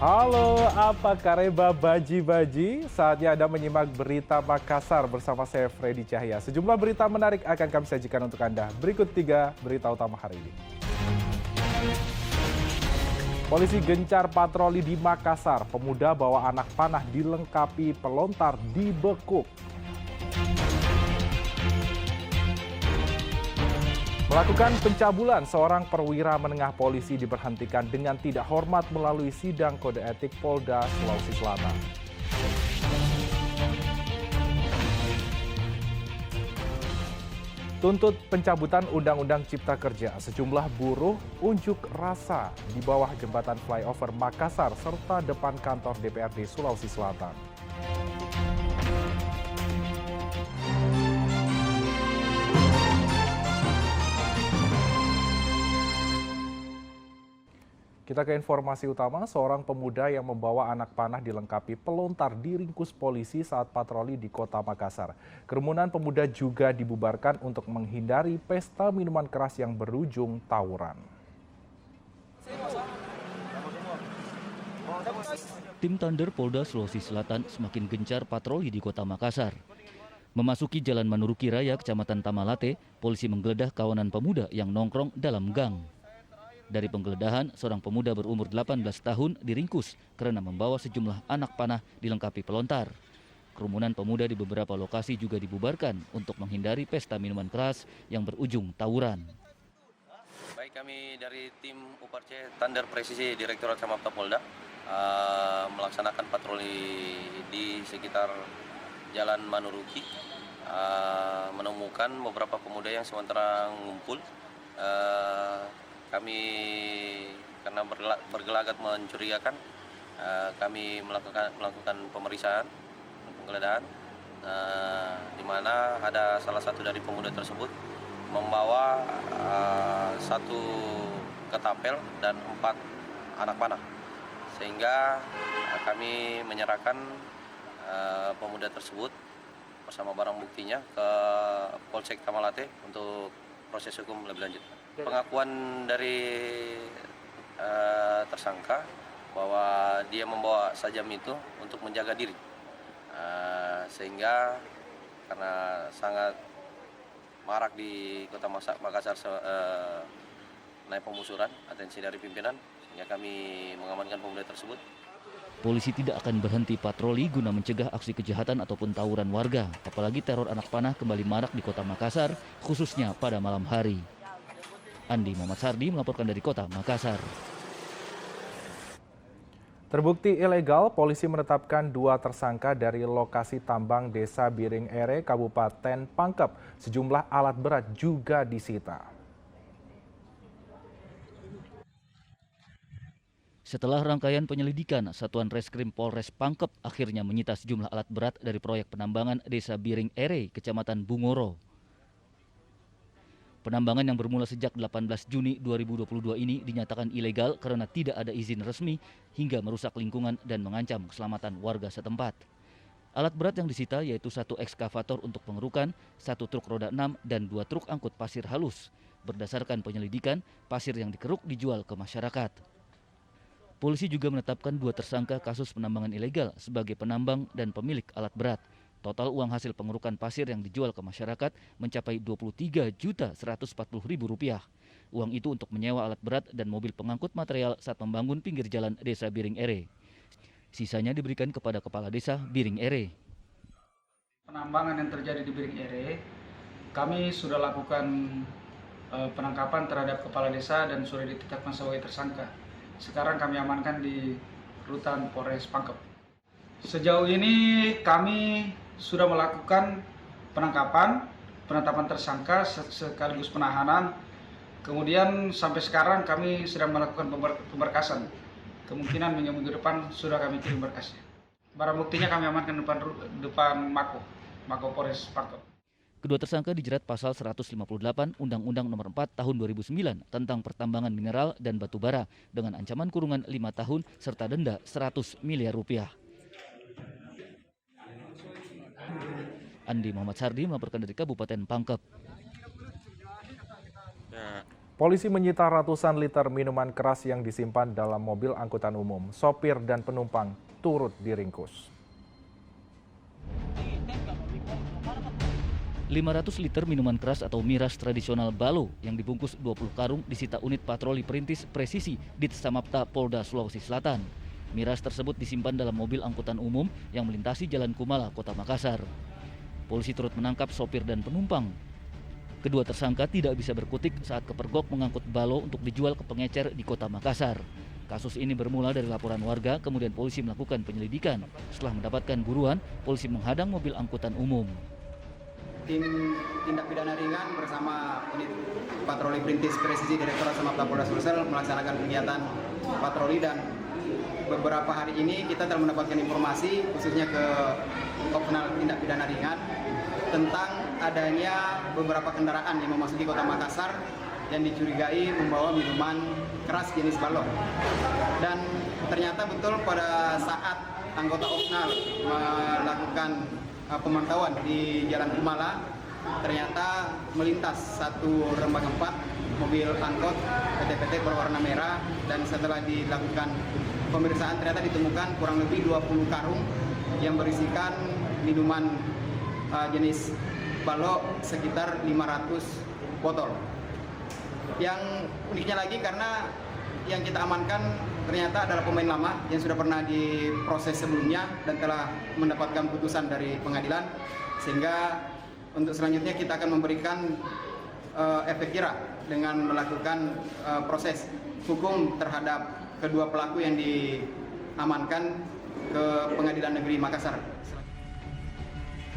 Halo, apa kabar baji-baji? Saatnya Anda menyimak berita Makassar bersama saya Freddy Cahya. Sejumlah berita menarik akan kami sajikan untuk Anda. Berikut 3 berita utama hari ini. Polisi gencar patroli di Makassar. Pemuda bawa anak panah dilengkapi pelontar dibekuk. Melakukan pencabulan, seorang perwira menengah polisi diberhentikan dengan tidak hormat melalui sidang kode etik Polda Sulawesi Selatan. Tuntut pencabutan Undang-Undang Cipta Kerja, sejumlah buruh unjuk rasa di bawah jembatan flyover Makassar serta depan kantor DPRD Sulawesi Selatan. Kita ke informasi utama, seorang pemuda yang membawa anak panah dilengkapi pelontar diringkus polisi saat patroli di kota Makassar. Kerumunan pemuda juga dibubarkan untuk menghindari pesta minuman keras yang berujung tawuran. Tim Thunder Polda Sulawesi Selatan semakin gencar patroli di kota Makassar. Memasuki Jalan Manuruki Raya, Kecamatan Tamalate, polisi menggeledah kawanan pemuda yang nongkrong dalam gang. Dari penggeledahan, seorang pemuda berumur 18 tahun diringkus karena membawa sejumlah anak panah dilengkapi pelontar. Kerumunan pemuda di beberapa lokasi juga dibubarkan untuk menghindari pesta minuman keras yang berujung tawuran. Baik, kami dari tim UPRC Thunder Presisi Direktorat Samapta Polda melaksanakan patroli di sekitar Jalan Manuruki, menemukan beberapa pemuda yang sementara ngumpul. Kami karena bergelagat mencurigakan, kami melakukan pemeriksaan, penggeledahan, di mana ada salah satu dari pemuda tersebut membawa satu ketapel dan 4 anak panah, sehingga kami menyerahkan pemuda tersebut bersama barang buktinya ke Polsek Tamalate untuk proses hukum lebih lanjut. Pengakuan dari tersangka bahwa dia membawa sajam itu untuk menjaga diri, sehingga karena sangat marak di kota Makassar naik pengusuran, atensi dari pimpinan, sehingga kami mengamankan pemuda tersebut. Polisi tidak akan berhenti patroli guna mencegah aksi kejahatan ataupun tawuran warga, apalagi teror anak panah kembali marak di kota Makassar, khususnya pada malam hari. Andi Muhammad Sardi melaporkan dari kota Makassar. Terbukti ilegal, polisi menetapkan 2 tersangka dari lokasi tambang Desa Biring Ere, Kabupaten Pangkep. Sejumlah alat berat juga disita. Setelah rangkaian penyelidikan, Satuan Reskrim Polres Pangkep akhirnya menyita sejumlah alat berat dari proyek penambangan Desa Biring Ere, Kecamatan Bungoro. Penambangan yang bermula sejak 18 Juni 2022 ini dinyatakan ilegal karena tidak ada izin resmi hingga merusak lingkungan dan mengancam keselamatan warga setempat. Alat berat yang disita yaitu 1 ekskavator untuk pengerukan, 1 truk roda 6, dan 2 truk angkut pasir halus. Berdasarkan penyelidikan, pasir yang dikeruk dijual ke masyarakat. Polisi juga menetapkan 2 tersangka kasus penambangan ilegal sebagai penambang dan pemilik alat berat. Total uang hasil pengerukan pasir yang dijual ke masyarakat mencapai Rp23.140.000. Uang itu untuk menyewa alat berat dan mobil pengangkut material saat membangun pinggir jalan Desa Biring Ere. Sisanya diberikan kepada Kepala Desa Biring Ere. Penambangan yang terjadi di Biring Ere, kami sudah lakukan penangkapan terhadap Kepala Desa dan sudah ditetapkan sebagai tersangka. Sekarang kami amankan di Rutan Polres Pangkep. Sejauh ini kami sudah melakukan penetapan tersangka sekaligus penahanan. Kemudian sampai sekarang kami sedang melakukan pemberkasan. Kemungkinan minggu depan sudah kami kirim berkasnya. Barang buktinya kami amankan depan Mako Polres Pangkep. Kedua tersangka dijerat pasal 158 Undang-Undang Nomor 4 Tahun 2009 tentang pertambangan mineral dan batu bara dengan ancaman kurungan 5 tahun serta denda Rp100 miliar. Andi Muhammad Sardi melaporkan dari Kabupaten Pangkep. Polisi menyita ratusan liter minuman keras yang disimpan dalam mobil angkutan umum. Sopir dan penumpang turut diringkus. 500 liter minuman keras atau miras tradisional Balo yang dibungkus 20 karung disita unit patroli perintis presisi di Samapta, Polda Sulawesi Selatan. Miras tersebut disimpan dalam mobil angkutan umum yang melintasi Jalan Kumala, Kota Makassar. Polisi turut menangkap sopir dan penumpang. Kedua tersangka tidak bisa berkutik saat kepergok mengangkut Balo untuk dijual ke pengecer di Kota Makassar. Kasus ini bermula dari laporan warga, kemudian polisi melakukan penyelidikan. Setelah mendapatkan buruan, polisi menghadang mobil angkutan umum. Tim tindak pidana ringan bersama unit patroli perintis presisi Direktorat Samapta Polda Sulsel melaksanakan kegiatan patroli, dan beberapa hari ini kita telah mendapatkan informasi khususnya ke Opnal Tindak Pidana Ringan tentang adanya beberapa kendaraan yang memasuki Kota Makassar yang dicurigai membawa minuman keras jenis balok. Dan ternyata betul pada saat anggota Opnal melakukan pemantauan di Jalan Kumala, ternyata melintas satu rembang 4 mobil angkot PT-PT berwarna merah, dan setelah dilakukan pemeriksaan ternyata ditemukan kurang lebih 20 karung yang berisikan minuman jenis balok sekitar 500 botol. Yang uniknya lagi karena yang kita amankan ternyata adalah pemain lama yang sudah pernah diproses sebelumnya dan telah mendapatkan putusan dari pengadilan, sehingga untuk selanjutnya kita akan memberikan efek jera dengan melakukan proses hukum terhadap kedua pelaku yang diamankan ke Pengadilan Negeri Makassar.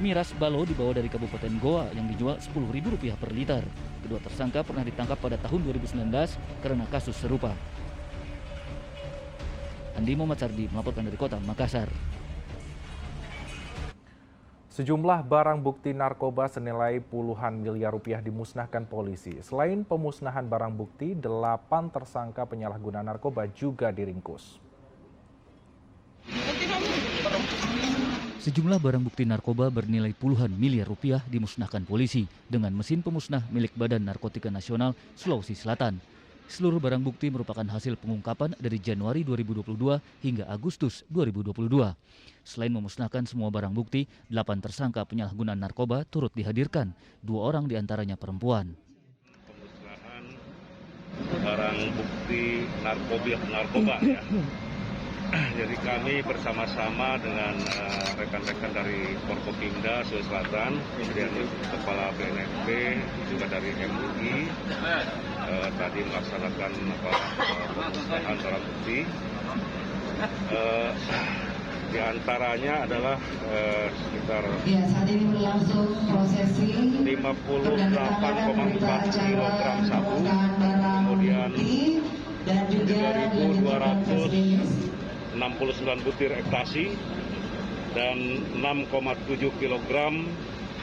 Miras Balo dibawa dari Kabupaten Goa yang dijual Rp10.000 per liter. Kedua tersangka pernah ditangkap pada tahun 2019 karena kasus serupa. Andi Muhammad Sardi melaporkan dari Kota Makassar. Sejumlah barang bukti narkoba senilai puluhan miliar rupiah dimusnahkan polisi. Selain pemusnahan barang bukti, 8 tersangka penyalahguna narkoba juga diringkus. Sejumlah barang bukti narkoba bernilai puluhan miliar rupiah dimusnahkan polisi dengan mesin pemusnah milik Badan Narkotika Nasional Sulawesi Selatan. Seluruh barang bukti merupakan hasil pengungkapan dari Januari 2022 hingga Agustus 2022. Selain memusnahkan semua barang bukti, 8 tersangka penyalahgunaan narkoba turut dihadirkan, 2 orang diantaranya perempuan. Pemusnahan barang bukti narkoba ya. Jadi kami bersama-sama dengan rekan-rekan dari Forkopimda Sulawesi Selatan, kemudian Kepala BNSP, juga dari MUI, tadi melaksanakan pemusnahan barang bukti. Di antaranya adalah sekitar 58,4 kg sabu, kemudian 3.269 butir ekstasi, dan 6,7 kg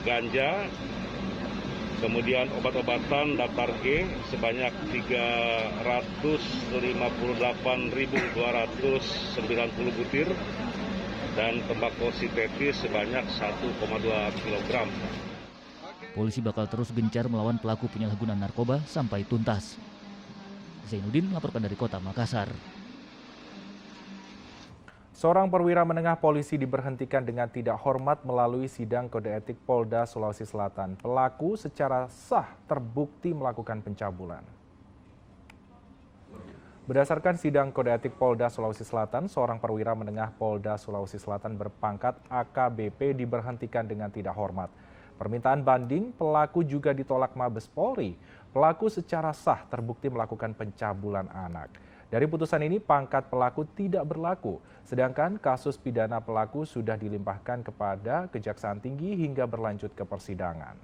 ganja, kemudian obat-obatan daftar G sebanyak 358.290 butir, dan tembakau sintetis sebanyak 1,2 kg. Polisi bakal terus gencar melawan pelaku penyalahgunaan narkoba sampai tuntas. Zainuddin melaporkan dari Kota Makassar. Seorang perwira menengah polisi diberhentikan dengan tidak hormat melalui sidang kode etik Polda Sulawesi Selatan. Pelaku secara sah terbukti melakukan pencabulan. Berdasarkan sidang kode etik Polda Sulawesi Selatan, seorang perwira menengah Polda Sulawesi Selatan berpangkat AKBP diberhentikan dengan tidak hormat. Permintaan banding, pelaku juga ditolak Mabes Polri. Pelaku secara sah terbukti melakukan pencabulan anak. Dari putusan ini, pangkat pelaku tidak berlaku, sedangkan kasus pidana pelaku sudah dilimpahkan kepada Kejaksaan Tinggi hingga berlanjut ke persidangan.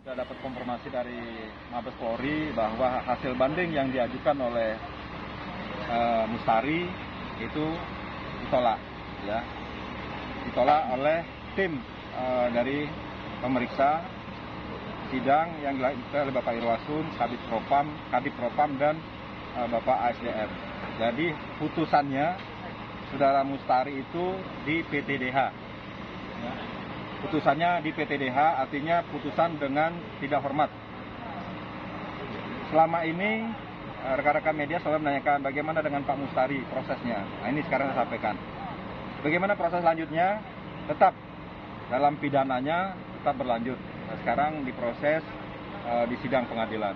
Kita dapat konfirmasi dari Mabes Polri bahwa hasil banding yang diajukan oleh Mustari itu ditolak, ya, ditolak oleh tim dari pemeriksa sidang yang dilakukan oleh Bapak Irwasun, Kadif Propam dan Bapak ASDM. Jadi putusannya Saudara Mustari itu di PTDH. Ya. Putusannya di PTDH artinya putusan dengan tidak hormat. selama ini rekan-rekan media selalu menanyakan bagaimana dengan Pak Mustari prosesnya. Nah, ini sekarang saya sampaikan. Bagaimana proses selanjutnya? Tetap dalam pidananya tetap berlanjut. Nah, sekarang diproses di sidang pengadilan.